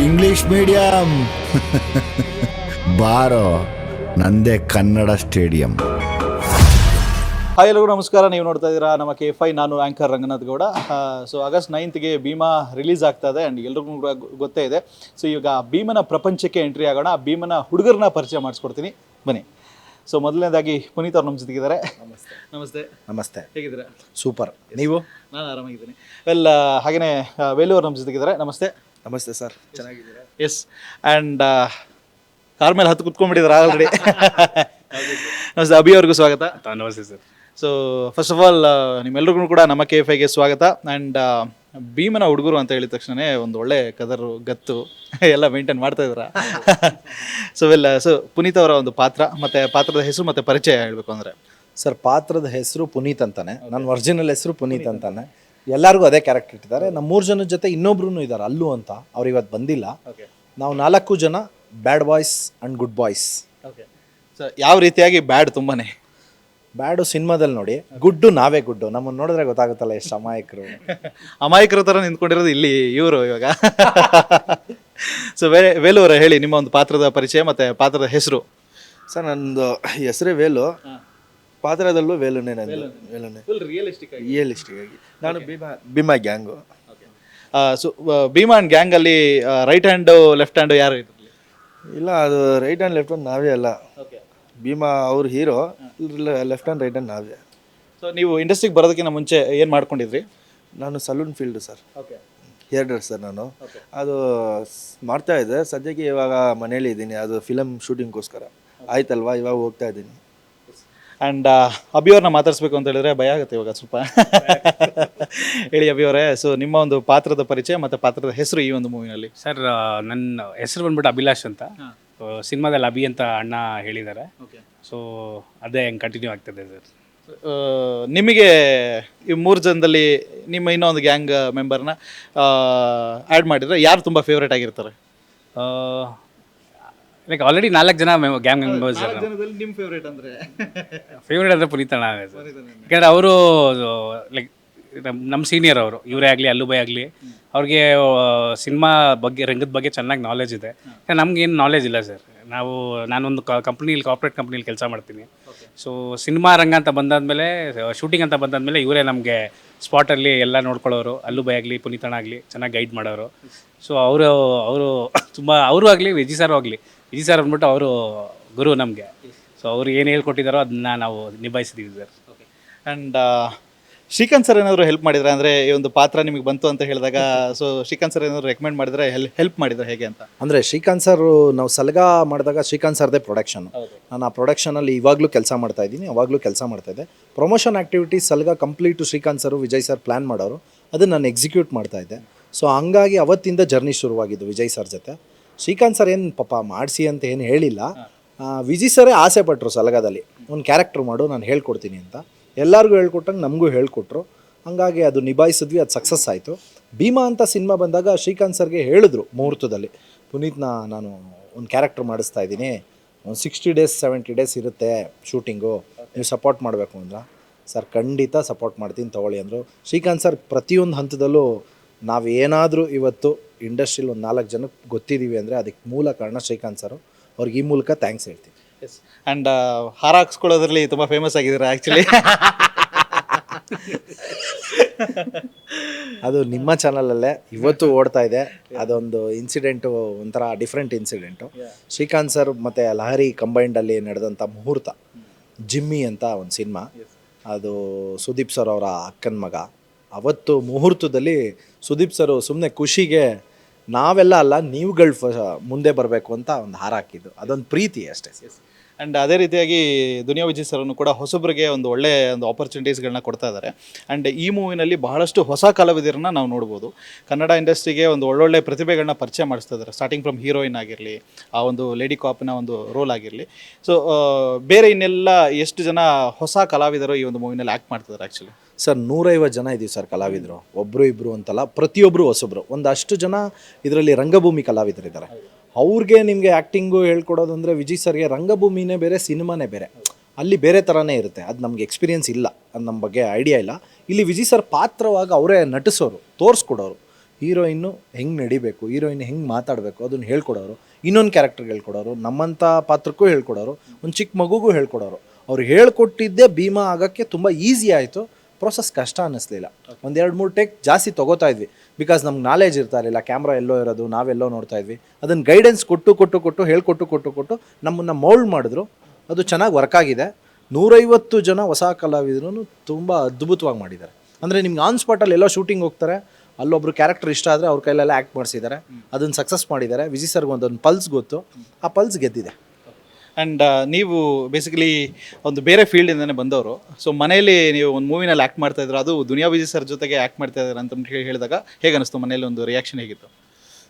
English medium ಬಾರೋ ನಂದೇ Kannada stadium. Hi ಎಲ್ಲರಿಗೂ ನಮಸ್ಕಾರ. ನೀವು ನೋಡ್ತಾ ಇದ್ದೀರಾ ನಮ್ಮ KFI. ನಾನು anchor Ranganath Gowda. So August 9ಗೆ ಭೀಮಾ ರಿಲೀಸ್ ಆಗ್ತಾ ಇದೆ ಆ್ಯಂಡ್ ಎಲ್ರಿಗೂ ಕೂಡ ಗೊತ್ತೇ ಇದೆ. ಸೊ ಈಗ ಭೀಮನ ಪ್ರಪಂಚಕ್ಕೆ ಎಂಟ್ರಿ ಆಗೋಣ. ಭೀಮನ ಹುಡುಗರನ್ನ ಪರಿಚಯ ಮಾಡಿಸ್ಕೊಡ್ತೀನಿ, ಬನ್ನಿ. ಸೊ ಮೊದಲನೇದಾಗಿ ಪುನೀತ್ ಅವ್ರು ನಮ್ಮ ಜೊತೆಗಿದ್ದಾರೆ. ನಮಸ್ತೆ. ನಮಸ್ತೆ. ಹೇಗಿದ್ದೀರಾ? ಸೂಪರ್. ನೀವು? ನಾನು ಆರಾಮಾಗಿದ್ದೀನಿ. ಹಾಗೆಯೇ ವೇಲು ಅವ್ರು ನಮ್ಮ ಜೊತೆಗಿದ್ದಾರೆ. ನಮಸ್ತೆ. ನಮಸ್ತೆ ಸರ್, ಚೆನ್ನಾಗಿದ್ದೀರಾ? ಎಸ್. ಆ್ಯಂಡ್ ಕಾರ್ ಮೇಲೆ ಹತ್ತು ಕುತ್ಕೊಂಡ್ಬಿಟ್ಟಿದ್ದಾರೆ ಆಲ್ರೆಡಿ. ನಮಸ್ತೆ. ಅಭಿ ಅವ್ರಿಗೂ ಸ್ವಾಗತ. ನಮಸ್ತೆ sir. So first of all ನಿಮ್ಮೆಲ್ರಿಗೂ ಕೂಡ ನಮ್ಮ KFIಗೆ ಸ್ವಾಗತ. ಆ್ಯಂಡ್ ಭೀಮನ ಹುಡುಗರು ಅಂತ ಹೇಳಿದ ತಕ್ಷಣವೇ ಒಂದು ಒಳ್ಳೆ ಕದರು ಗತ್ತು ಎಲ್ಲ ಮೇಂಟೈನ್ ಮಾಡ್ತಾ ಇದ್ದೀರಾ. ಸೊ ಪುನೀತ್ ಅವರ ಒಂದು ಪಾತ್ರ ಮತ್ತು ಪಾತ್ರದ ಹೆಸರು ಮತ್ತು ಪರಿಚಯ ಹೇಳಬೇಕು ಅಂದರೆ? ಸರ್, ಪಾತ್ರದ ಹೆಸರು ಪುನೀತ್ ಅಂತಾನೆ, ನನ್ನ ಒರಿಜಿನಲ್ ಹೆಸರು ಪುನೀತ್ ಅಂತಾನೆ. ಎಲ್ಲರಿಗೂ ಅದೇ ಕ್ಯಾರೆಕ್ಟರ್ ಇಟ್ಟಿದ್ದಾರೆ. ನಮ್ಮ 3 ಜನದ ಜೊತೆ ಇನ್ನೊಬ್ರು ಇದ್ದಾರೆ, ಅಲ್ಲು ಅಂತ. ಅವ್ರು ಇವತ್ತು ಬಂದಿಲ್ಲ. ನಾವು 4 ಜನ ಬ್ಯಾಡ್ boys and good boys. Okay. So ಯಾವ ರೀತಿಯಾಗಿ ಬ್ಯಾಡ್? ತುಂಬಾ ಬ್ಯಾಡು ಸಿನಿಮಾದಲ್ಲಿ ನೋಡಿ, ಗುಡ್ಡು ನಾವೇ ಗುಡ್ಡು. ನಮ್ಮನ್ನು ನೋಡಿದ್ರೆ ಗೊತ್ತಾಗುತ್ತಲ್ಲ ಎಷ್ಟು ಅಮಾಯಕರು. ಅಮಾಯಕರ ಥರ ನಿಂತ್ಕೊಂಡಿರೋದು ಇಲ್ಲಿ ಇವರು ಇವಾಗ. ಸೊ ವೇಲು ಅವರ ಹೇಳಿ ನಿಮ್ಮ ಒಂದು ಪಾತ್ರದ ಪರಿಚಯ ಮತ್ತು ಪಾತ್ರದ ಹೆಸರು. ಸರ್, ನನ್ನದು ಹೆಸರೇ ವೇಲು, ಪಾತ್ರದಲ್ಲೂ ವೇಲುನೇ. ನಂದು ವೇಲುನೇ, ರಿಯಲಿಸ್ಟಿಕ್ ಆಗಿ. ನಾನು Bheema gang. So Bheema and ಗ್ಯಾಂಗಲ್ಲಿ ರೈಟ್ ಹ್ಯಾಂಡು ಲೆಫ್ಟ್ ಹ್ಯಾಂಡು ಯಾರು ಇರಲಿ? ಇಲ್ಲ, ಅದು ರೈಟ್ ಹ್ಯಾಂಡ್ ಲೆಫ್ಟ್ ಹ್ಯಾಂಡ್ ನಾವೇ ಅಲ್ಲ. ಭೀಮಾ ಅವ್ರ hero, left hand right hand ನಾವೇ. ಸೊ ನೀವು ಇಂಡಸ್ಟ್ರಿಗೆ ಬರೋದಕ್ಕಿಂತ ಮುಂಚೆ ಏನು ಮಾಡ್ಕೊಂಡಿದ್ರಿ? ನಾನು salon field sir, hair dresser ನಾನು. ಅದು ಮಾಡ್ತಾ ಇದ್ದೆ. ಸದ್ಯಕ್ಕೆ ಇವಾಗ ಮನೇಲಿ ಇದ್ದೀನಿ, ಅದು ಫಿಲಮ್ ಶೂಟಿಂಗ್ಗೋಸ್ಕರ ಆಯ್ತಲ್ವಾ, ಇವಾಗ ಹೋಗ್ತಾ ಇದ್ದೀನಿ. ಆ್ಯಂಡ್ ಅಭಿ ಅವ್ರನ್ನ ಮಾತಾಡಿಸ್ಬೇಕು ಅಂತ ಹೇಳಿದ್ರೆ ಭಯ ಆಗುತ್ತೆ ಇವಾಗ ಸ್ವಲ್ಪ. ಹೇಳಿ ಅಭಿ ಅವರೇ, ಸೊ ನಿಮ್ಮ ಒಂದು ಪಾತ್ರದ ಪರಿಚಯ ಮತ್ತು ಪಾತ್ರದ ಹೆಸರು ಈ ಒಂದು ಮೂವಿನಲ್ಲಿ? ಸರ್, ನನ್ನ ಹೆಸರು ಬಂದ್ಬಿಟ್ಟು ಅಭಿಲಾಷ್ ಅಂತ. ಸಿನಿಮಾದಲ್ಲಿ ಅಭಿ ಅಂತ ಅಣ್ಣ ಹೇಳಿದ್ದಾರೆ. ಸೊ ಅದೇ ಹೆಂಗೆ ಕಂಟಿನ್ಯೂ ಆಗ್ತದೆ ಸರ್. ನಿಮಗೆ ಈ 3 ಜನದಲ್ಲಿ ನಿಮ್ಮ ಇನ್ನೊಂದು ಗ್ಯಾಂಗ್ ಮೆಂಬರ್ನ ಆ್ಯಡ್ ಮಾಡಿದರೆ ಯಾರು ತುಂಬ ಫೇವ್ರೇಟ್ ಆಗಿರ್ತಾರೆ? ಲೈಕ್ ಆಲ್ರೆಡಿ 4 ಜನ ಗ್ಯಾಂಗ್ ಮೆಂಬರ್ಸ್ ಸರ್. ನಿಮ್ಮ ಫೇವ್ರೇಟ್ ಅಂದರೆ? ಫೇವ್ರೇಟ್ ಅಂದರೆ ಪುನೀತ್ ಅಣ್ಣ ಸರ್. ಯಾಕಂದರೆ ಅವರು ಲೈಕ್ ನಮ್ಮ ಸೀನಿಯರ್ ಅವರು. ಇವರೇ ಆಗಲಿ, ಅಲ್ಲು ಬೈ ಆಗಲಿ, ಅವ್ರಿಗೆ ಸಿನಿಮಾ ಬಗ್ಗೆ, ರಂಗದ ಬಗ್ಗೆ ಚೆನ್ನಾಗಿ ನಾಲೆಜ್ ಇದೆ. ನಮಗೇನು ನಾಲೆಜ್ ಇಲ್ಲ ಸರ್. ನಾನೊಂದು ಕಾರ್ಪೊರೇಟ್ ಕಂಪ್ನಿಲಿ ಕೆಲಸ ಮಾಡ್ತೀನಿ. ಸೊ ಸಿನಿಮಾ ರಂಗ ಅಂತ ಬಂದಾದ್ಮೇಲೆ, ಶೂಟಿಂಗ್ ಅಂತ ಬಂದಾದ್ಮೇಲೆ ಇವರೇ ನಮಗೆ ಸ್ಪಾಟಲ್ಲಿ ಎಲ್ಲ ನೋಡ್ಕೊಳ್ಳೋರು. ಅಲ್ಲು ಬೈ ಆಗಲಿ, ಪುನೀತ್ ಅಣ್ಣ ಆಗಲಿ ಚೆನ್ನಾಗಿ ಗೈಡ್ ಮಾಡೋರು. ಸೊ ಅವರು ತುಂಬ, ಅವರು ಆಗಲಿ, ವಿಜಯ್ ಸರ್ ಅಂದ್ಬಿಟ್ಟು ಅವರು ಗುರು ನಮಗೆ. ಸೊ ಅವ್ರು ಏನು ಹೇಳ್ಕೊಟ್ಟಿದ್ದಾರೋ ಅದನ್ನ ನಾವು ನಿಭಾಯಿಸಿದ್ದೀವಿ ಸರ್. ಆ್ಯಂಡ್ ಶ್ರೀಕಾಂತ್ ಸರ್ ಏನಾದರೂ ಹೆಲ್ಪ್ ಮಾಡಿದ್ರೆ? ಅಂದರೆ ಈ ಒಂದು ಪಾತ್ರ ನಿಮಗೆ ಬಂತು ಅಂತ ಹೇಳಿದಾಗ, ಸೊ ಶ್ರೀಕಾಂತ್ ಸರ್ ಏನಾದರೂ ರೆಕಮೆಂಡ್ ಮಾಡಿದ್ರೆ, ಹೆಲ್ಪ್ ಮಾಡಿದ್ರೆ ಹೇಗೆ ಅಂತ? ಅಂದರೆ ಶ್ರೀಕಾಂತ್ ಸರ್, ನಾವು ಸಲಗಾ ಮಾಡಿದಾಗ ಶ್ರೀಕಾಂತ್ ಸರ್ದೇ ಪ್ರೊಡಕ್ಷನ್. ನಾನು ಆ ಪ್ರೊಡಕ್ಷನಲ್ಲಿ ಇವಾಗಲೂ ಕೆಲಸ ಮಾಡ್ತಾಯಿದ್ದೀನಿ, ಅವಾಗಲೂ ಕೆಲಸ ಮಾಡ್ತಾಯಿದ್ದೆ. Promotion activities Salaga complete Srikanth ಸರು, ವಿಜಯ್ ಸರ್ ಪ್ಲ್ಯಾನ್ ಮಾಡೋರು. ಅದನ್ನು ನಾನು ಎಕ್ಸಿಕ್ಯೂಟ್ ಮಾಡ್ತಾಯಿದ್ದೆ. ಸೊ ಹಂಗಾಗಿ ಅವತ್ತಿಂದ ಜರ್ನಿ ಶುರುವಾಗಿದ್ದು ವಿಜಯ್ ಸರ್ ಜೊತೆ. ಶ್ರೀಕಾಂತ್ ಸರ್ ಏನು ಪಾಪ ಮಾಡಿಸಿ ಅಂತ ಏನು ಹೇಳಿಲ್ಲ. ವಿಜಯ್ ಸರೇ ಆಸೆ ಪಟ್ಟರು ಸಲಗಾದಲ್ಲಿ, ಒಂದು ಕ್ಯಾರೆಕ್ಟ್ರ್ ಮಾಡು, ನಾನು ಹೇಳ್ಕೊಡ್ತೀನಿ ಅಂತ. ಎಲ್ಲರಿಗೂ ಹೇಳ್ಕೊಟ್ಟಂಗೆ ನಮಗೂ ಹೇಳ್ಕೊಟ್ರು. ಹಂಗಾಗಿ ಅದು ನಿಭಾಯಿಸಿದ್ವಿ, ಅದು ಸಕ್ಸಸ್ ಆಯಿತು. ಭೀಮಾ ಅಂತ ಸಿನಿಮಾ ಬಂದಾಗ ಶ್ರೀಕಾಂತ್ ಸರ್ಗೆ ಹೇಳಿದ್ರು ಮುಹೂರ್ತದಲ್ಲಿ, ಪುನೀತ್ನ ನಾನು ಒಂದು ಕ್ಯಾರೆಕ್ಟ್ರ್ ಮಾಡಿಸ್ತಾ ಇದ್ದೀನಿ, ಒಂದು 60 ಡೇಸ್ 70 ಡೇಸ್ ಇರುತ್ತೆ ಶೂಟಿಂಗು, ನೀವು ಸಪೋರ್ಟ್ ಮಾಡಬೇಕು ಅಂದ್ರ. ಸರ್ ಖಂಡಿತ ಸಪೋರ್ಟ್ ಮಾಡ್ತೀನಿ, ತೊಗೊಳ್ಳಿ ಅಂದರು. ಶ್ರೀಕಾಂತ್ ಸರ್ ಪ್ರತಿಯೊಂದು ಹಂತದಲ್ಲೂ ನಾವೇನಾದರೂ ಇವತ್ತು ಇಂಡಸ್ಟ್ರಿಲಿ ಒಂದು 4 ಜನಕ್ಕೆ ಗೊತ್ತಿದ್ದೀವಿ ಅಂದರೆ ಅದಕ್ಕೆ ಮೂಲ ಕಾರಣ ಶ್ರೀಕಾಂತ್ ಸರು. ಅವ್ರಿಗೆ ಈ ಮೂಲಕ ಥ್ಯಾಂಕ್ಸ್ ಹೇಳ್ತೀನಿ. ಎಸ್. ಆ್ಯಂಡ್ ಹಾರ ಹಾಕ್ಸ್ಕೊಳ್ಳೋದ್ರಲ್ಲಿ ತುಂಬ ಫೇಮಸ್ ಆಗಿದ್ದೀರಾ ಆ್ಯಕ್ಚುಲಿ. ಅದು ನಿಮ್ಮ ಚಾನಲಲ್ಲೇ ಇವತ್ತು ಓಡ್ತಾ ಇದೆ. ಅದೊಂದು ಇನ್ಸಿಡೆಂಟು, ಒಂಥರ ಡಿಫ್ರೆಂಟ್ ಇನ್ಸಿಡೆಂಟು. ಶ್ರೀಕಾಂತ್ ಸರ್ ಮತ್ತು ಲಹರಿ ಕಂಬೈಂಡಲ್ಲಿ ನಡೆದಂಥ ಮುಹೂರ್ತ, ಜಿಮ್ಮಿ ಅಂತ ಒಂದು ಸಿನಿಮಾ. ಅದು ಸುದೀಪ್ ಸರ್ ಅವರ ಅಕ್ಕನ ಮಗ. ಅವತ್ತು ಮುಹೂರ್ತದಲ್ಲಿ ಸುದೀಪ್ ಸರು ಸುಮ್ಮನೆ ಖುಷಿಗೆ ನಾವೆಲ್ಲ ಅಲ್ಲ, ನೀವುಗಳು ಮುಂದೆ ಬರಬೇಕು ಅಂತ ಒಂದು ಹಾರ ಹಾಕಿದ್ದು. ಅದೊಂದು ಪ್ರೀತಿ ಅಷ್ಟೇ. ಆ್ಯಂಡ್ ಅದೇ ರೀತಿಯಾಗಿ ದುನಿಯಾ ವಿಜಯ್ ಸರ್ನು ಕೂಡ ಹೊಸಬ್ರಿಗೆ ಒಂದು ಒಳ್ಳೆಯ ಒಂದು ಆಪರ್ಚುನಿಟೀಸ್ಗಳನ್ನ ಕೊಡ್ತಾ ಇದ್ದಾರೆ. ಆ್ಯಂಡ್ ಈ ಮೂವಿನಲ್ಲಿ ಬಹಳಷ್ಟು ಹೊಸ ಕಲಾವಿದರನ್ನ ನಾವು ನೋಡ್ಬೋದು. ಕನ್ನಡ ಇಂಡಸ್ಟ್ರಿಗೆ ಒಂದು ಒಳ್ಳೊಳ್ಳೆ ಪ್ರತಿಭೆಗಳನ್ನ ಪರಿಚಯ ಮಾಡಿಸ್ತಾ ಇದ್ದಾರೆ. ಸ್ಟಾರ್ಟಿಂಗ್ ಫ್ರಮ್ ಹೀರೋಯಿನ್ ಆಗಿರಲಿ, ಆ ಒಂದು ಲೇಡಿ ಕಾಪ್ನ ಒಂದು ರೋಲ್ ಆಗಿರಲಿ. ಸೊ ಬೇರೆ ಇನ್ನೆಲ್ಲ ಎಷ್ಟು ಜನ ಹೊಸ ಕಲಾವಿದರು ಈ ಒಂದು ಮೂವಿನಲ್ಲಿ ಆ್ಯಕ್ಟ್ ಮಾಡ್ತಿದ್ದಾರೆ? ಆ್ಯಕ್ಚುಲಿ ಸರ್ 150 ಜನ ಇದ್ದೀವಿ ಸರ್ ಕಲಾವಿದರು. ಒಬ್ಬರು ಇಬ್ಬರು ಅಂತಲ್ಲ, ಪ್ರತಿಯೊಬ್ಬರು ಹೊಸಬ್ರು. ಒಂದಷ್ಟು ಜನ ಇದರಲ್ಲಿ ರಂಗಭೂಮಿ ಕಲಾವಿದರಿದ್ದಾರೆ. ಅವ್ರಿಗೆ ನಿಮಗೆ ಆ್ಯಕ್ಟಿಂಗು ಹೇಳ್ಕೊಡೋದು ಅಂದರೆ, ವಿಜಯ್ ಸರ್ಗೆ ರಂಗಭೂಮಿನೇ ಬೇರೆ, ಸಿನಿಮಾನೇ ಬೇರೆ. ಅಲ್ಲಿ ಬೇರೆ ಥರನೇ ಇರುತ್ತೆ. ಅದು ನಮಗೆ ಎಕ್ಸ್ಪೀರಿಯೆನ್ಸ್ ಇಲ್ಲ, ಅದು ನಮ್ಮ ಬಗ್ಗೆ ಐಡಿಯಾ ಇಲ್ಲ. ಇಲ್ಲಿ ವಿಜಯ್ ಸರ್ ಪಾತ್ರವಾಗಿ ಅವರೇ ನಟಿಸೋರು, ತೋರಿಸ್ಕೊಡೋರು. ಹೀರೋಯಿನ್ನು ಹೆಂಗೆ ನಡಿಬೇಕು, ಹೀರೋಯಿನ್ ಹೆಂಗೆ ಮಾತಾಡಬೇಕು ಅದನ್ನು ಹೇಳ್ಕೊಡೋರು, ಇನ್ನೊಂದು ಕ್ಯಾರೆಕ್ಟರ್ಗೆ ಹೇಳ್ಕೊಡೋರು, ನಮ್ಮಂಥ ಪಾತ್ರಕ್ಕೂ ಹೇಳ್ಕೊಡೋರು, ಒಂದು ಚಿಕ್ಕ ಮಗುಗೂ ಹೇಳ್ಕೊಡೋರು. ಅವ್ರು ಹೇಳ್ಕೊಟ್ಟಿದ್ದೇ ಭೀಮಾ ಆಗೋಕ್ಕೆ ತುಂಬ ಈಸಿ ಆಯಿತು. ಪ್ರೋಸೆಸ್ ಕಷ್ಟ ಅನ್ನಿಸ್ಲಿಲ್ಲ. ಒಂದು 2-3 ಟೇಕ್ ಜಾಸ್ತಿ ತೊಗೋತಾ ಇದ್ವಿ, ಬಿಕಾಸ್ ನಮ್ಗೆ ನಾಲೆಜ್ ಇರ್ತಾ ಇರಲಿಲ್ಲ. ಕ್ಯಾಮ್ರಾ ಎಲ್ಲೋ ಇರೋದು, ನಾವೆಲ್ಲೋ ನೋಡ್ತಾ ಇದ್ವಿ. ಅದನ್ನು ಗೈಡೆನ್ಸ್ ಹೇಳ್ಕೊಟ್ಟು ನಮ್ಮನ್ನು ಮೌಲ್ಡ್ ಮಾಡಿದ್ರು. ಅದು ಚೆನ್ನಾಗಿ ವರ್ಕ್ ಆಗಿದೆ. 150 ಜನ ಹೊಸ ಕಲಾವಿದರು ತುಂಬ ಅದ್ಭುತವಾಗಿ ಮಾಡಿದ್ದಾರೆ. ಅಂದರೆ ನಿಮ್ಗೆ ಆನ್ ಸ್ಪಾಟಲ್ಲಿ ಎಲ್ಲೋ ಶೂಟಿಂಗ್ ಹೋಗ್ತಾರೆ, ಅಲ್ಲೊಬ್ರು ಕ್ಯಾರೆಕ್ಟರ್ ಇಷ್ಟ ಆದರೆ ಅವ್ರ ಕೈಲೆಲ್ಲ ಆ್ಯಕ್ಟ್ ಮಾಡಿಸಿದ್ದಾರೆ, ಅದನ್ನು ಸಕ್ಸಸ್ ಮಾಡಿದ್ದಾರೆ. ವಿಜಯ್ ಸರ್ಗೆ ಒಂದೊಂದು ಪಲ್ಸ್ ಗೊತ್ತು, ಆ ಪಲ್ಸ್ ಗೆದ್ದಿದೆ. ಆ್ಯಂಡ್ ನೀವು ಬೇಸಿಕಲಿ ಒಂದು ಬೇರೆ ಫೀಲ್ಡಿಂದನೇ ಬಂದವರು. ಸೊ ಮನೇಲಿ ನೀವು ಒಂದು ಮೂವಿನಲ್ಲಿ ಆ್ಯಕ್ಟ್ ಮಾಡ್ತಾ ಇದ್ರು, ಅದು ದುನಿಯಾ ವಿಜಯ್ ಸರ್ ಜೊತೆಗೆ ಆ್ಯಕ್ಟ್ ಮಾಡ್ತಾ ಇದ್ದಾರೆ ಅಂತ ಹೇಳಿದಾಗ ಹೇಗೆ ಅನಿಸ್ತು? ಮನೇಲಿ ಒಂದು ರಿಯಾಕ್ಷನ್ ಹೇಗಿತ್ತು?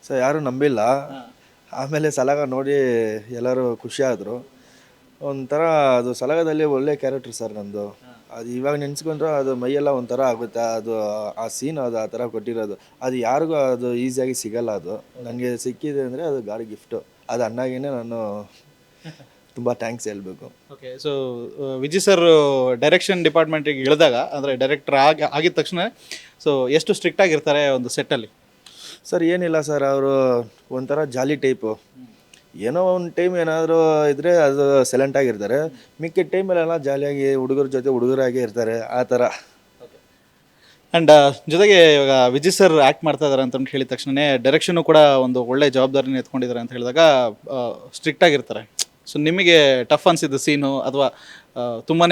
ಸೊ ಯಾರೂ ನಂಬಿಲ್ಲ. ಆಮೇಲೆ ಸಲಗ ನೋಡಿ ಎಲ್ಲರೂ ಖುಷಿಯಾದರು. ಒಂಥರ ಅದು ಸಲಗದಲ್ಲಿ ಒಳ್ಳೆ ಕ್ಯಾರೆಕ್ಟರ್ ಸರ್ ನಂದು. ಅದು ಇವಾಗ ನೆನೆಸ್ಕೊಂಡ್ರೆ ಅದು ಮೈಯೆಲ್ಲ ಒಂಥರ ಆಗುತ್ತೆ. ಅದು ಆ ಸೀನ್ ಅದು ಆ ಥರ ಕೊಟ್ಟಿರೋದು ಅದು ಯಾರಿಗೂ ಅದು ಈಸಿಯಾಗಿ ಸಿಗಲ್ಲ. ಅದು ನನಗೆ ಸಿಕ್ಕಿದೆ ಅಂದರೆ ಅದು ಗಾಡಿ ಗಿಫ್ಟು. ಅದು ಅಣ್ಣಾಗೇನೆ ನಾನು ತುಂಬ ಥ್ಯಾಂಕ್ಸ್ ಹೇಳಬೇಕು. Okay, so Vijay sir direction ಡಿಪಾರ್ಟ್ಮೆಂಟಿಗೆ ಇಳಿದಾಗ, ಅಂದರೆ ಡೈರೆಕ್ಟರ್ ಆಗಿದ ತಕ್ಷಣ ಸೊ ಎಷ್ಟು ಸ್ಟ್ರಿಕ್ಟ್ ಆಗಿರ್ತಾರೆ ಒಂದು ಸೆಟ್ಟಲ್ಲಿ? ಸರ್ ಏನಿಲ್ಲ ಸರ್, ಅವರು ಒಂಥರ ಜಾಲಿ ಟೈಪು. ಏನೋ ಒಂದು ಟೈಮ್ ಏನಾದರೂ ಇದ್ದರೆ ಅದು ಸೈಲೆಂಟಾಗಿರ್ತಾರೆ, ಮಿಕ್ಕಿದ ಟೈಮಲ್ಲೆಲ್ಲ ಜಾಲಿಯಾಗಿ ಹುಡುಗರ ಜೊತೆ ಹುಡುಗರಾಗೇ ಇರ್ತಾರೆ, ಆ ಥರ. ಆ್ಯಂಡ್ ಜೊತೆಗೆ ಇವಾಗ ವಿಜಯ್ ಸರ್ ಆ್ಯಕ್ಟ್ ಮಾಡ್ತಾ ಇದ್ದಾರೆ ಅಂತ ಹೇಳಿದ ತಕ್ಷಣ ಡೈರೆಕ್ಷನು ಕೂಡ ಒಂದು ಒಳ್ಳೆ ಜವಾಬ್ದಾರಿನ ಎತ್ಕೊಂಡಿದ್ದಾರೆ ಅಂತ ಹೇಳಿದಾಗ ಸ್ಟ್ರಿಕ್ಟ್ ಆಗಿರ್ತಾರೆ. ಸೊ ನಿಮಗೆ ಟಫ್ ಅನಿಸಿದ್ದು ಸೀನು ಅಥವಾ ತುಂಬಾ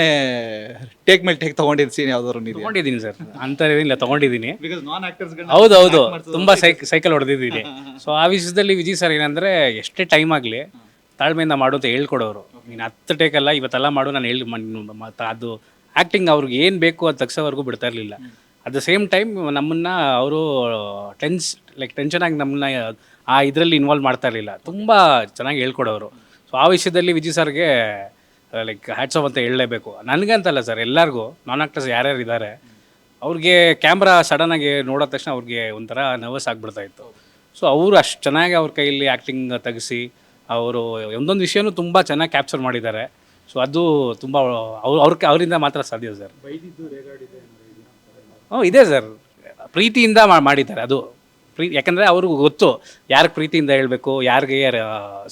ಟೇಕ್ ಮೇಲೆ ಟೇಕ್ ತೊಗೊಂಡಿದ್ದು ಸೀನ್ ಯಾವ್ದಾದ್ರು ನೀವು? ತೊಗೊಂಡಿದ್ದೀನಿ ಸರ್, ಅಂಥದ್ದೇನಿಲ್ಲ, ತೊಗೊಂಡಿದ್ದೀನಿ. ನಾನ್ ಆಕ್ಟರ್ಸ್ ಹೌದು ತುಂಬ ಸೈಕಲ್ ಹೊಡೆದಿದ್ದೀನಿ. ಸೊ ಆ ವಿಷಯದಲ್ಲಿ ವಿಜಯ್ ಸರ್ ಏನಂದರೆ ಎಷ್ಟೇ ಟೈಮ್ ಆಗಲಿ ತಾಳ್ಮೆಯಿಂದ ಮಾಡು ಅಂತ ಹೇಳ್ಕೊಡೋರು. ನೀನು 10 ಟೇಕಲ್ಲ ಇವತ್ತೆಲ್ಲ ಮಾಡು, ನಾನು ಅದು ಆ್ಯಕ್ಟಿಂಗ್ ಅವ್ರಿಗೆ ಏನು ಬೇಕು ಅದು ತಗ್ಸೋವರೆಗೂ ಬಿಡ್ತಾ ಇರಲಿಲ್ಲ. ಅಟ್ ದ ಸೇಮ್ ಟೈಮ್ ನಮ್ಮನ್ನು ಅವರು ಟೆನ್ಷನಾಗಿ ನಮ್ಮನ್ನ ಆ ಇದರಲ್ಲಿ ಇನ್ವಾಲ್ವ್ ಮಾಡ್ತಾ ಇರಲಿಲ್ಲ. ತುಂಬ ಚೆನ್ನಾಗಿ ಹೇಳ್ಕೊಡೋರು. ಸೊ ಆ ವಿಷಯದಲ್ಲಿ ವಿಜಯ್ ಸರ್ಗೆ ಹ್ಯಾಟ್ಸ್ ಆಫ್ ಅಂತ ಹೇಳಲೇಬೇಕು. ನನಗಂತಲ್ಲ ಸರ್, ಎಲ್ಲರಿಗೂ ನಾನ್ ಆಕ್ಟರ್ಸ್ ಯಾರ್ಯಾರು ಇದ್ದಾರೆ ಅವ್ರಿಗೆ ಕ್ಯಾಮ್ರಾ ಸಡನ್ನಾಗಿ ನೋಡೋ ತಕ್ಷಣ ಅವ್ರಿಗೆ ಒಂಥರ ನರ್ವಸ್ ಆಗಿಬಿಡ್ತಾಯಿತ್ತು. ಸೊ ಅವರು ಅಷ್ಟು ಚೆನ್ನಾಗಿ ಅವ್ರ ಕೈಯಲ್ಲಿ ಆ್ಯಕ್ಟಿಂಗ್ ತೆಗೆಸಿ ಅವರು ಒಂದೊಂದು ವಿಷಯನೂ ತುಂಬ ಚೆನ್ನಾಗಿ ಕ್ಯಾಪ್ಚರ್ ಮಾಡಿದ್ದಾರೆ. ಸೊ ಅದು ತುಂಬ ಅವರಿಂದ ಮಾತ್ರ ಸಾಧ್ಯ ಸರ್. ಇದೆ ಸರ್, ಪ್ರೀತಿಯಿಂದ ಮಾಡಿದ್ದಾರೆ ಅದು. ಯಾಕಂದರೆ ಅವ್ರಿಗೂ ಗೊತ್ತು ಯಾರಿಗೆ ಪ್ರೀತಿಯಿಂದ ಹೇಳಬೇಕು, ಯಾರಿಗೆ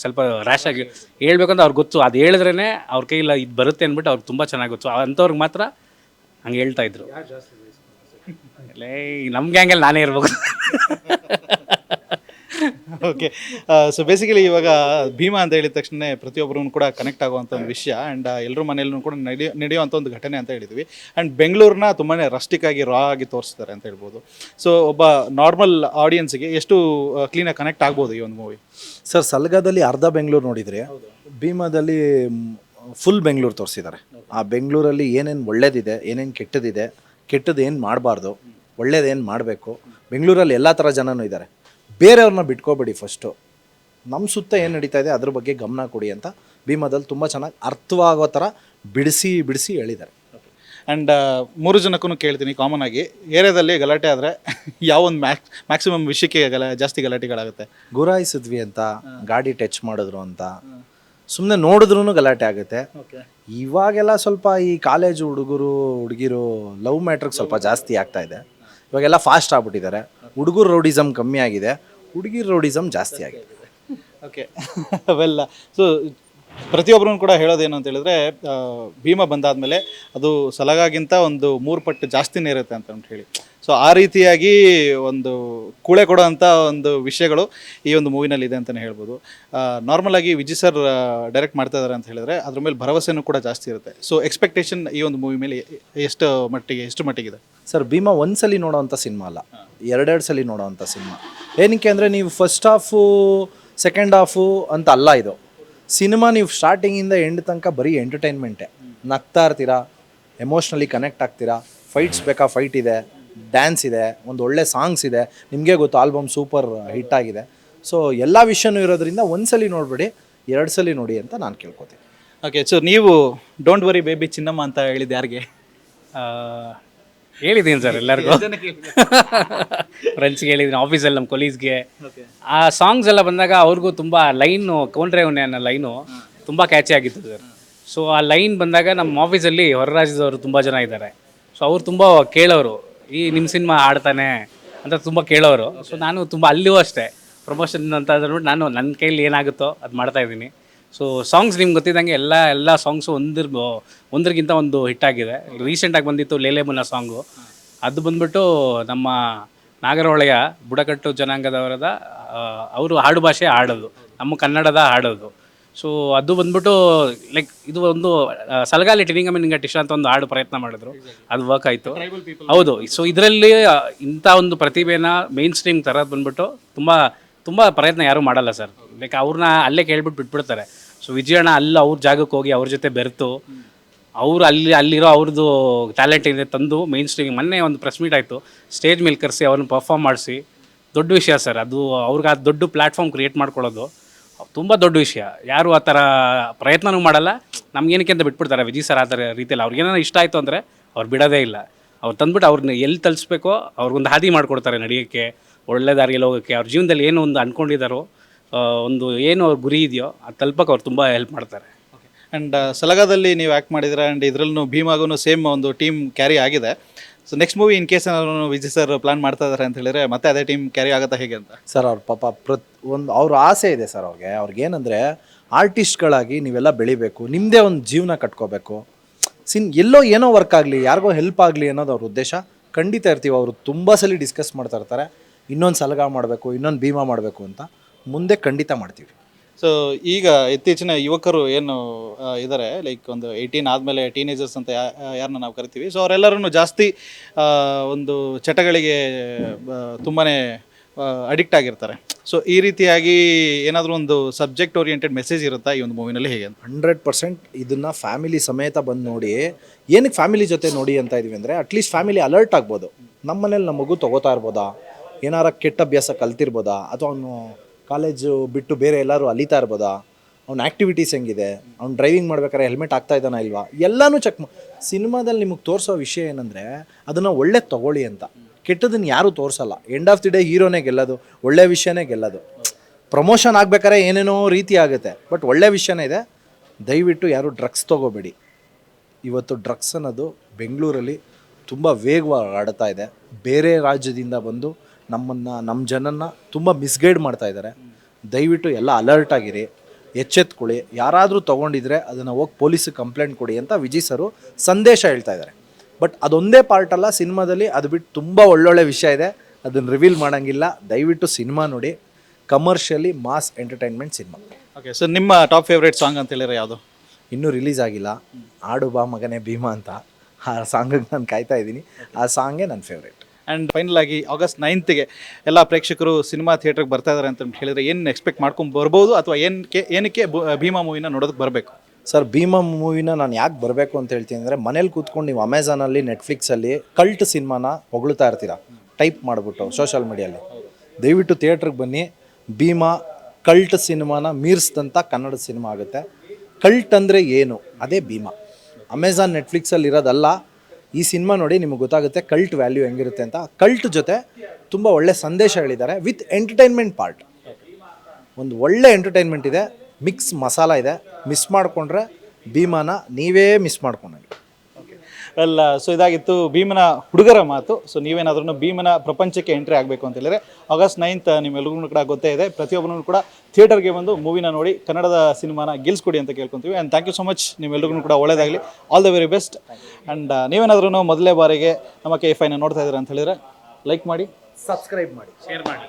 ಸ್ವಲ್ಪ ರ್ಯಾಶ್ ಆಗಿ ಹೇಳ್ಬೇಕು ಅಂತ ಅವ್ರಿಗೆ ಗೊತ್ತು. ಅದು ಹೇಳಿದ್ರೇ ಅವ್ರ ಕೈಯಲ್ಲಿ ಇದು ಬರುತ್ತೆ ಅಂದ್ಬಿಟ್ಟು ಅವ್ರಿಗೆ ತುಂಬ ಚೆನ್ನಾಗಿ ಗೊತ್ತು. ಅಂಥವ್ರಿಗೆ ಮಾತ್ರ ಹಂಗೆ ಹೇಳ್ತಾಯಿದ್ರು. ನಮ್ಮ ಗ್ಯಾಂಗಲ್ಲಿ ನಾನೇ ಇರ್ಬೇಕು. ಓಕೆ, ಸೊ ಬೇಸಿಕಲಿ ಇವಾಗ ಭೀಮಾ ಅಂತ ಹೇಳಿದ ತಕ್ಷಣ ಪ್ರತಿಯೊಬ್ಬರೂ ಕೂಡ ಕನೆಕ್ಟ್ ಆಗುವಂಥ ಒಂದು ವಿಷಯ. ಆ್ಯಂಡ್ ಎಲ್ಲರ ಮನೆಯಲ್ಲೂ ಕೂಡ ನಡೆಯುವಂಥ ಒಂದು ಘಟನೆ ಅಂತ ಹೇಳಿದ್ವಿ. ಆ್ಯಂಡ್ ಬೆಂಗಳೂರನ್ನ ತುಂಬಾ ರಸ್ಟಿಕ್ ಆಗಿ ರಾ ಆಗಿ ತೋರಿಸ್ತಾರೆ ಅಂತ ಹೇಳ್ಬೋದು. ಸೊ ಒಬ್ಬ ನಾರ್ಮಲ್ ಆಡಿಯನ್ಸ್ಗೆ ಎಷ್ಟು ಕ್ಲೀನಾಗಿ ಕನೆಕ್ಟ್ ಆಗ್ಬೋದು ಈ ಒಂದು ಮೂವಿ? ಸರ್, ಸಲ್ಗಾದಲ್ಲಿ ಅರ್ಧ ಬೆಂಗಳೂರು ನೋಡಿದರೆ, ಭೀಮಾದಲ್ಲಿ ಫುಲ್ ಬೆಂಗಳೂರು ತೋರಿಸಿದ್ದಾರೆ. ಆ ಬೆಂಗಳೂರಲ್ಲಿ ಏನೇನು ಒಳ್ಳೇದಿದೆ, ಏನೇನು ಕೆಟ್ಟದಿದೆ, ಕೆಟ್ಟದ್ದು ಏನು ಮಾಡಬಾರ್ದು, ಒಳ್ಳೇದೇನು ಮಾಡಬೇಕು. ಬೆಂಗಳೂರಲ್ಲಿ ಎಲ್ಲ ಥರ ಜನನೂ ಇದ್ದಾರೆ. ಬೇರೆಯವ್ರನ್ನ ಬಿಟ್ಕೋಬೇಡಿ, ಫಸ್ಟು ನಮ್ಮ ಸುತ್ತ ಏನು ನಡೀತಾ ಇದೆ ಅದ್ರ ಬಗ್ಗೆ ಗಮನ ಕೊಡಿ ಅಂತ ಭೀಮಾದಲ್ಲಿ ತುಂಬ ಚೆನ್ನಾಗಿ ಅರ್ಥವಾಗೋ ಥರ ಬಿಡಿಸಿ ಹೇಳಿದ್ದಾರೆ. ಆ್ಯಂಡ್ 3 ಜನಕ್ಕೂ ಕೇಳ್ತೀನಿ, ಕಾಮನ್ ಆಗಿ ಏರಿಯಾದಲ್ಲಿ ಗಲಾಟೆ ಆದರೆ ಯಾವೊಂದು ಮ್ಯಾಕ್ಸಿಮಮ್ ವಿಷಯಕ್ಕೆ ಜಾಸ್ತಿ ಗಲಾಟೆಗಳಾಗುತ್ತೆ? ಗುರಾಯಿಸಿದ್ವಿ ಅಂತ, ಗಾಡಿ ಟಚ್ ಮಾಡಿದ್ರು ಅಂತ, ಸುಮ್ಮನೆ ನೋಡಿದ್ರೂ ಗಲಾಟೆ ಆಗುತ್ತೆ. ಇವಾಗೆಲ್ಲ ಸ್ವಲ್ಪ ಈ ಕಾಲೇಜು ಹುಡುಗಿರು ಲವ್ ಮ್ಯಾಟ್ರಿಗೆ ಸ್ವಲ್ಪ ಜಾಸ್ತಿ ಆಗ್ತಾ ಇದೆ. ಇವಾಗೆಲ್ಲ ಫಾಸ್ಟ್ ಆಗ್ಬಿಟ್ಟಿದ್ದಾರೆ. ಹುಡುಗರು ರೌಡಿಸಮ್ ಕಮ್ಮಿ ಆಗಿದೆ, ಹುಡುಗಿರ ರೌಡಿಸಮ್ ಜಾಸ್ತಿ ಆಗಿದೆ. ಓಕೆ, ಅವೆಲ್ಲ ಸೊ ಪ್ರತಿಯೊಬ್ಬರೂ ಕೂಡ ಹೇಳೋದೇನು ಅಂತ ಹೇಳಿದ್ರೆ, ಭೀಮಾ ಬಂದಾದಮೇಲೆ ಅದು ಸಲಗಾಗಿಂತ ಒಂದು 3 ಪಟ್ಟು ಜಾಸ್ತಿನೇ ಇರುತ್ತೆ ಅಂತ ಹೇಳಿ. ಸೊ ಆ ರೀತಿಯಾಗಿ ಒಂದು ಕೂಳೆ ಕೊಡೋವಂಥ ಒಂದು ವಿಷಯಗಳು ಈ ಒಂದು ಮೂವಿನಲ್ಲಿ ಇದೆ ಅಂತಲೇ ಹೇಳ್ಬೋದು. ನಾರ್ಮಲಾಗಿ ವಿಜಯ್ ಸರ್ ಡೈರೆಕ್ಟ್ ಮಾಡ್ತಾ ಇದ್ದಾರೆ ಅಂತ ಹೇಳಿದ್ರೆ ಅದ್ರ ಮೇಲೆ ಭರವಸೆನೂ ಕೂಡ ಜಾಸ್ತಿ ಇರುತ್ತೆ. ಸೊ ಎಕ್ಸ್ಪೆಕ್ಟೇಷನ್ ಈ ಒಂದು ಮೂವಿ ಮೇಲೆ ಎಷ್ಟು ಮಟ್ಟಿಗಿದೆ? ಸರ್, ಭೀಮಾ ಒಂದ್ಸಲಿ ನೋಡೋವಂಥ ಸಿನಿಮಾ ಅಲ್ಲ, 2 ಸಲ ನೋಡೋವಂಥ ಸಿನಿಮಾ. ಏನಕ್ಕೆ ಅಂದರೆ ನೀವು ಫಸ್ಟ್ ಹಾಫು ಸೆಕೆಂಡ್ ಹಾಫು ಅಂತ ಅಲ್ಲ. ಇದು ಸಿನಿಮಾ ನೀವು ಸ್ಟಾರ್ಟಿಂಗಿಂದ ಎಂಡ್ ತನಕ ಬರೀ ಎಂಟರ್ಟೈನ್ಮೆಂಟೇ. ನಗ್ತಾ ಇರ್ತೀರಾ, ಎಮೋಷ್ನಲಿ ಕನೆಕ್ಟ್ ಆಗ್ತೀರಾ. ಫೈಟ್ಸ್ ಬೇಕಾ ಫೈಟ್ ಇದೆ, ಡ್ಯಾನ್ಸ್ ಇದೆ, ಒಂದು ಒಳ್ಳೆ ಸಾಂಗ್ಸ್ ಇದೆ. ನಿಮಗೆ ಗೊತ್ತು, ಆಲ್ಬಮ್ ಸೂಪರ್ ಹಿಟ್ ಆಗಿದೆ. ಸೊ ಎಲ್ಲ ವಿಷಯನೂ ಇರೋದ್ರಿಂದ ಒಂದ್ಸಲಿ ನೋಡ್ಬೇಡಿ, 2 ಸಲ ನೋಡಿ ಅಂತ ನಾನು ಕೇಳ್ಕೊತೀನಿ. ಓಕೆ, ಸೊ ನೀವು ಡೋಂಟ್ ವರಿ ಬೇಬಿ ಚಿನ್ನಮ್ಮ ಅಂತ ಹೇಳಿದ್ದು ಯಾರಿಗೆ? ಹೇಳಿದ್ದೀನಿ ಸರ್, ಎಲ್ಲರಿಗೂ. ಫ್ರೆಂಡ್ಸ್ಗೆ ಹೇಳಿದ್ದೀನಿ, ಆಫೀಸಲ್ಲಿ ನಮ್ಮ ಕೊಲೀಸ್ಗೆ. ಆ ಸಾಂಗ್ಸ್ ಎಲ್ಲ ಬಂದಾಗ ಅವ್ರಿಗೂ ತುಂಬ ಲೈನು, ಕೌಂಟ್ರೆ ಉಣ್ಣೆ ಅನ್ನೋ ಲೈನು ತುಂಬ ಕ್ಯಾಚಿ ಆಗಿತ್ತು ಸರ್. ಸೊ ಆ ಲೈನ್ ಬಂದಾಗ ನಮ್ಮ ಆಫೀಸಲ್ಲಿ ಹೊರ ರಾಜ್ಯದವರು ತುಂಬ ಜನ ಇದ್ದಾರೆ. ಸೊ ಅವ್ರು ತುಂಬ ಕೇಳೋರು, ಈ ನಿಮ್ಮ ಸಿನಿಮಾ ಆಡ್ತಾನೆ ಅಂತ ತುಂಬ ಕೇಳೋರು. ಸೊ ನಾನು ತುಂಬ ಅಲ್ಲಿಯೂ ಅಷ್ಟೇ ಪ್ರಮೋಷನ್ ಅಂತ ಅಂದ್ಬಿಟ್ಟು ನಾನು ನನ್ನ ಕೈಲಿ ಏನಾಗುತ್ತೋ ಅದು ಮಾಡ್ತಾಯಿದ್ದೀನಿ. ಸೊ ಸಾಂಗ್ಸ್ ನಿಮ್ಗೆ ಗೊತ್ತಿದ್ದಂಗೆ ಎಲ್ಲ ಸಾಂಗ್ಸು ಒಂದ್ರಿಗಿಂತ ಒಂದು ಹಿಟ್ ಆಗಿದೆ. ರೀಸೆಂಟಾಗಿ ಬಂದಿತ್ತು ಲೇಲೆ ಮುನ್ನ ಸಾಂಗು, ಅದು ಬಂದ್ಬಿಟ್ಟು ನಮ್ಮ ನಾಗರಹೊಳೆಯ ಬುಡಕಟ್ಟು ಜನಾಂಗದವರದ ಅವರು ಆಡು ಭಾಷೆ ಹಾಡೋದು, ನಮ್ಮ ಕನ್ನಡದ ಹಾಡೋದು. ಸೊ ಅದು ಬಂದ್ಬಿಟ್ಟು ಲೈಕ್ ಇದು ಒಂದು ಸಲಗಾಲಿ ಟಿನಿಂಗಮಿನಿಂಗಟಿಶ ಅಂತ ಒಂದು ಹಾಡು ಪ್ರಯತ್ನ ಮಾಡಿದ್ರು, ಅದು ವರ್ಕ್ ಆಯಿತು. ಹೌದು. ಸೊ ಇದರಲ್ಲಿ ಇಂಥ ಒಂದು ಪ್ರತಿಭೆನ ಮೇನ್ ಸ್ಟ್ರೀಮ್ ತರೋದು ಬಂದ್ಬಿಟ್ಟು ತುಂಬ ಪ್ರಯತ್ನ ಯಾರೂ ಮಾಡಲ್ಲ ಸರ್. ಲೈಕ್ ಅವ್ರನ್ನ ಅಲ್ಲೇ ಕೇಳ್ಬಿಟ್ಟು ಬಿಟ್ಬಿಡ್ತಾರೆ. ಸೊ ವಿಜಯಣ್ಣ ಅಲ್ಲಿ ಅವ್ರ ಜಾಗಕ್ಕೆ ಹೋಗಿ ಅವ್ರ ಜೊತೆ ಬೆರೆತು ಅವರು ಅಲ್ಲಿರೋ ಅವ್ರದ್ದು ಟ್ಯಾಲೆಂಟ್ ಇದೆ ತಂದು ಮೇನ್ ಸ್ಟ್ರೀಮ್. ಮೊನ್ನೆ ಒಂದು ಪ್ರೆಸ್ ಮೀಟ್ ಆಯಿತು, ಸ್ಟೇಜ್ ಮೇಲೆ ಕರೆಸಿ ಅವ್ರನ್ನ ಪರ್ಫಾರ್ಮ್ ಮಾಡಿಸಿ, ದೊಡ್ಡ ವಿಷಯ ಸರ್ ಅದು. ಅವ್ರಿಗೆ ಆ ದೊಡ್ಡ ಪ್ಲ್ಯಾಟ್ಫಾರ್ಮ್ ಕ್ರಿಯೇಟ್ ಮಾಡ್ಕೊಳ್ಳೋದು ತುಂಬ ದೊಡ್ಡ ವಿಷಯ. ಯಾರು ಆ ಥರ ಪ್ರಯತ್ನನೂ ಮಾಡಲ್ಲ, ನಮ್ಗೇನಕ್ಕೆ ಅಂತ ಬಿಟ್ಬಿಡ್ತಾರೆ. ವಿಜಯ್ ಸರ್ ಆ ಥರ ರೀತಿಯಲ್ಲಿ ಅವ್ರಿಗೇನೋ ಇಷ್ಟ ಆಯಿತು ಅಂದರೆ ಅವ್ರು ಬಿಡೋದೇ ಇಲ್ಲ. ಅವ್ರು ತಂದ್ಬಿಟ್ಟು ಅವ್ರನ್ನ ಎಲ್ಲಿ ತಲುಪಿಸ್ಬೇಕೋ ಅವ್ರಿಗೊಂದು ಹಾದಿ ಮಾಡಿಕೊಡ್ತಾರೆ ನಡೆಯೋಕ್ಕೆ, ಒಳ್ಳೆ ದಾರಿಯಲ್ಲಿ ಹೋಗೋಕ್ಕೆ. ಅವ್ರ ಜೀವನದಲ್ಲಿ ಏನು ಒಂದು ಅಂದ್ಕೊಂಡಿದ್ದಾರೋ, ಒಂದು ಏನು ಅವ್ರ ಗುರಿ ಇದೆಯೋ ಅದು ತಲುಪಕ್ಕೆ ಅವ್ರು ತುಂಬ ಹೆಲ್ಪ್ ಮಾಡ್ತಾರೆ. ಆ್ಯಂಡ್ ಸಲಗಾದಲ್ಲಿ ನೀವು ಆ್ಯಕ್ಟ್ ಮಾಡಿದ್ರೆ, ಆ್ಯಂಡ್ ಇದರಲ್ಲೂ ಭೀಮಾಗೂ ಸೇಮ್ ಒಂದು ಟೀಮ್ ಕ್ಯಾರಿ ಆಗಿದೆ. So next movie in case ಏನಾದ್ರು ವಿಜಯ್ ಸರ್ ಪ್ಲಾನ್ ಮಾಡ್ತಾ ಇದ್ದಾರೆ ಅಂತ ಹೇಳಿದ್ರೆ ಮತ್ತೆ ಅದೇ ಟೀಮ್ ಕ್ಯಾರಿ ಆಗುತ್ತಾ ಹೇಗೆ ಅಂತ? ಸರ್ ಅವ್ರ ಪಾಪ ಅವ್ರ ಆಸೆ ಇದೆ ಸರ್. ಅವ್ರಿಗೇನಂದರೆ ಆರ್ಟಿಸ್ಟ್ಗಳಾಗಿ ನೀವೆಲ್ಲ ಬೆಳಿಬೇಕು, ನಿಮ್ಮದೇ ಒಂದು ಜೀವನ ಕಟ್ಕೋಬೇಕು, ಎಲ್ಲೋ ಏನೋ ವರ್ಕ್ ಆಗಲಿ, ಯಾರಿಗೋ ಹೆಲ್ಪ್ ಆಗಲಿ ಅನ್ನೋದು ಅವ್ರ ಉದ್ದೇಶ. ಖಂಡಿತ ಇರ್ತೀವಿ. ಅವರು ತುಂಬ ಸಲ ಡಿಸ್ಕಸ್ ಮಾಡ್ತಾ ಇರ್ತಾರೆ, ಇನ್ನೊಂದು ಸಲಗ ಮಾಡಬೇಕು, ಇನ್ನೊಂದು ಭೀಮಾ ಮಾಡಬೇಕು ಅಂತ. ಮುಂದೆ ಖಂಡಿತ ಮಾಡ್ತೀವಿ. ಸೊ ಈಗ ಇತ್ತೀಚಿನ ಯುವಕರು ಏನು ಇದ್ದಾರೆ, ಲೈಕ್ ಒಂದು 18 ಆದಮೇಲೆ ಟೀನೇಜರ್ಸ್ ಅಂತ ಯಾರನ್ನ ನಾವು ಕರಿತೀವಿ, ಸೊ ಅವರೆಲ್ಲರೂ ಜಾಸ್ತಿ ಒಂದು ಚಟಗಳಿಗೆ ತುಂಬಾ ಅಡಿಕ್ಟ್ ಆಗಿರ್ತಾರೆ. ಸೊ ಈ ರೀತಿಯಾಗಿ ಏನಾದರೂ ಒಂದು ಸಬ್ಜೆಕ್ಟ್ ಓರಿಯೆಂಟೆಡ್ ಮೆಸೇಜ್ ಇರುತ್ತಾ ಈ ಒಂದು ಮೂವಿನಲ್ಲಿ ಹೇಗೆ ಅಂತ? 100% ಇದನ್ನು ಫ್ಯಾಮಿಲಿ ಸಮೇತ ಬಂದು ನೋಡಿ. ಏನಕ್ಕೆ ಫ್ಯಾಮಿಲಿ ಜೊತೆ ನೋಡಿ ಅಂತ ಇದೀವಿ ಅಂದರೆ, ಅಟ್ಲೀಸ್ಟ್ ಫ್ಯಾಮಿಲಿ ಅಲರ್ಟ್ ಆಗ್ಬೋದು. ನಮ್ಮ ಮನೇಲಿ ನಮ್ಮ ಮಗು ತೊಗೋತಾ ಇರ್ಬೋದಾ, ಏನಾರ ಕೆಟ್ಟ ಅಭ್ಯಾಸ ಕಲ್ತಿರ್ಬೋದಾ, ಅಥವಾ ಅವನು ಕಾಲೇಜು ಬಿಟ್ಟು ಬೇರೆ ಎಲ್ಲರೂ ಅಲಿತಾ ಇರ್ಬೋದಾ, ಅವ್ನ ಆ್ಯಕ್ಟಿವಿಟೀಸ್ ಹೆಂಗಿದೆ, ಅವ್ನು ಡ್ರೈವಿಂಗ್ ಮಾಡ್ಬೇಕಾದ್ರೆ ಹೆಲ್ಮೆಟ್ ಆಗ್ತಾ ಇದ್ದಾನ ಇಲ್ವಾ, ಎಲ್ಲನೂ ಚೆಕ್ ಸಿನಿಮಾದಲ್ಲಿ ನಿಮಗೆ ತೋರಿಸೋ ವಿಷಯ ಏನಂದರೆ ಅದನ್ನು ಒಳ್ಳೆ ತೊಗೊಳ್ಳಿ ಅಂತ. ಕೆಟ್ಟದನ್ನು ಯಾರೂ ತೋರಿಸಲ್ಲ. ಎಂಡ್ ಆಫ್ ದಿ ಡೇ ಹೀರೋನೇ ಗೆಲ್ಲೋದು, ಒಳ್ಳೆ ವಿಷಯನೇ ಗೆಲ್ಲೋದು. ಪ್ರಮೋಷನ್ ಆಗಬೇಕಾದ್ರೆ ಏನೇನೋ ರೀತಿ ಆಗುತ್ತೆ, ಬಟ್ ಒಳ್ಳೆ ವಿಷಯನೇ ಇದೆ. ದಯವಿಟ್ಟು ಯಾರೂ ಡ್ರಗ್ಸ್ ತೊಗೋಬೇಡಿ. ಇವತ್ತು ಡ್ರಗ್ಸ್ ಅನ್ನೋದು ಬೆಂಗಳೂರಲ್ಲಿ ತುಂಬ ವೇಗವಾಗಿ ಆಡ್ತಾ ಇದೆ. ಬೇರೆ ರಾಜ್ಯದಿಂದ ಬಂದು ನಮ್ಮ ಜನನ್ನ ತುಂಬ ಮಿಸ್ಗೈಡ್ ಮಾಡ್ತಾ ಇದ್ದಾರೆ. ದಯವಿಟ್ಟು ಎಲ್ಲ ಅಲರ್ಟ್ ಆಗಿರಿ, ಎಚ್ಚೆತ್ಕೊಳ್ಳಿ. ಯಾರಾದರೂ ತೊಗೊಂಡಿದ್ರೆ ಅದನ್ನು ಹೋಗಿ ಪೊಲೀಸಿಗೆ ಕಂಪ್ಲೇಂಟ್ ಕೊಡಿ ಅಂತ ವಿಜಯ್ ಸರು ಸಂದೇಶ ಹೇಳ್ತಾ ಇದ್ದಾರೆ. ಬಟ್ ಅದೊಂದೇ ಪಾರ್ಟ್ ಅಲ್ಲ ಸಿನಿಮಾದಲ್ಲಿ, ಅದು ಬಿಟ್ಟು ತುಂಬ ಒಳ್ಳೊಳ್ಳೆ ವಿಷಯ ಇದೆ, ಅದನ್ನು ರಿವೀಲ್ ಮಾಡೋಂಗಿಲ್ಲ. ದಯವಿಟ್ಟು ಸಿನಿಮಾ ನೋಡಿ. Commercially mass entertainment cinema. Okay, so ನಿಮ್ಮ ಟಾಪ್ ಫೇವ್ರೇಟ್ ಸಾಂಗ್ ಅಂತ ಹೇಳಿದ್ರೆ ಯಾವುದು? ಇನ್ನೂ ರಿಲೀಸ್ ಆಗಿಲ್ಲ, ಆಡು ಬಾ ಮಗನೇ ಭೀಮಾ ಅಂತ. ಆ ಸಾಂಗಿಗೆ ನಾನು ಕಾಯ್ತಾ ಇದ್ದೀನಿ. ಆ ಸಾಂಗೇ ನನ್ನ ಫೇವ್ರೇಟ್. ಆ್ಯಂಡ್ ಫೈನಲ್ ಆಗಿ August 9th ಎಲ್ಲ ಪ್ರೇಕ್ಷಕರು ಸಿನಿಮಾ ಥಿಯೇಟ್ರಿಗೆ ಬರ್ತಾ ಇದ್ದಾರೆ ಅಂತ ಹೇಳಿದ್ರೆ ಏನು ಎಕ್ಸ್ಪೆಕ್ಟ್ ಮಾಡ್ಕೊಂಡು ಬರ್ಬೋದು, ಅಥವಾ ಏನಕ್ಕೆ ಭೀಮಾ ಮೂವಿನ ನೋಡೋದಕ್ಕೆ ಬರಬೇಕು? ಸರ್, ಭೀಮಾ ಮೂವಿನ ನಾನು ಯಾಕೆ ಬರಬೇಕು ಅಂತ ಹೇಳ್ತೀನಿ ಅಂದರೆ, ಮನೇಲಿ ಕೂತ್ಕೊಂಡು ನೀವು ಅಮೆಝಾನಲ್ಲಿ, ನೆಟ್ಫ್ಲಿಕ್ಸಲ್ಲಿ ಕಲ್ಟ್ ಸಿನಿಮಾನ ಹೊಗಳ್ತಾ ಇರ್ತೀರ ಟೈಪ್ ಮಾಡಿಬಿಟ್ಟು ಸೋಷಲ್ ಮೀಡಿಯಲ್ಲಿ. ದಯವಿಟ್ಟು ಥಿಯೇಟ್ರಿಗೆ ಬನ್ನಿ. ಭೀಮಾ ಕಲ್ಟ್ ಸಿನಿಮಾನ ಮೀರಿಸಿದಂಥ ಕನ್ನಡದ ಸಿನಿಮಾ ಆಗುತ್ತೆ. ಕಲ್ಟ್ ಅಂದರೆ ಏನು, ಅದೇ ಭೀಮಾ. ಅಮೆಝಾನ್, ನೆಟ್ಫ್ಲಿಕ್ಸಲ್ಲಿ ಇರೋದಲ್ಲ. ಈ ಸಿನಿಮಾ ನೋಡಿ ನಿಮಗೆ ಗೊತ್ತಾಗುತ್ತೆ ಕಲ್ಟ್ ವ್ಯಾಲ್ಯೂ ಹೆಂಗಿರುತ್ತೆ ಅಂತ. ಕಲ್ಟ್ ಜೊತೆ ತುಂಬ ಒಳ್ಳೆ ಸಂದೇಶ ಹೇಳಿದ್ದಾರೆ, ವಿತ್ ಎಂಟರ್ಟೈನ್ಮೆಂಟ್ ಪಾರ್ಟ್. ಒಂದು ಒಳ್ಳೆ ಎಂಟರ್ಟೈನ್ಮೆಂಟ್ ಇದೆ, ಮಿಕ್ಸ್ ಮಸಾಲ ಇದೆ. ಮಿಸ್ ಮಾಡಿಕೊಂಡ್ರೆ ಭೀಮಾನ ನೀವೇ ಮಿಸ್ ಮಾಡ್ಕೊಂಡಂಗೆ. ವೆಲ್, ಸೊ ಇದಾಗಿತ್ತು ಭೀಮನ ಹುಡುಗರ ಮಾತು. ಸೊ ನೀವೇನಾದ್ರೂ ಭೀಮನ ಪ್ರಪಂಚಕ್ಕೆ ಎಂಟ್ರಿ ಆಗಬೇಕು ಅಂತ ಹೇಳಿದ್ರೆ August 9th ನಿಮ್ಮೆಲ್ಲರಿಗೂ ಕೂಡ ಗೊತ್ತೇ ಇದೆ. ಪ್ರತಿಯೊಬ್ಬರೂ ಕೂಡ ಥಿಯೇಟರ್ಗೆ ಬಂದು ಮೂವಿನ ನೋಡಿ ಕನ್ನಡದ ಸಿನಿಮಾನ ಗೆಲ್ಸ್ಕೊಡಿ ಅಂತ ಕೇಳ್ಕೊತೀವಿ. And thank you so much. ನಿಮ್ಮೆಲ್ಲರಿಗೂ ಕೂಡ ಒಳ್ಳೆಯದಾಗಲಿ. All the very best. And ನೀವೇನಾದ್ರೂ ಮೊದಲೇ ಬಾರಿಗೆ ನಮ್ಮ KFIನ ನೋಡ್ತಾ ಇದ್ದೀರಾ ಅಂತ ಹೇಳಿದ್ರೆ ಲೈಕ್ ಮಾಡಿ, ಸಬ್ಸ್ಕ್ರೈಬ್ ಮಾಡಿ, ಶೇರ್ ಮಾಡಿ.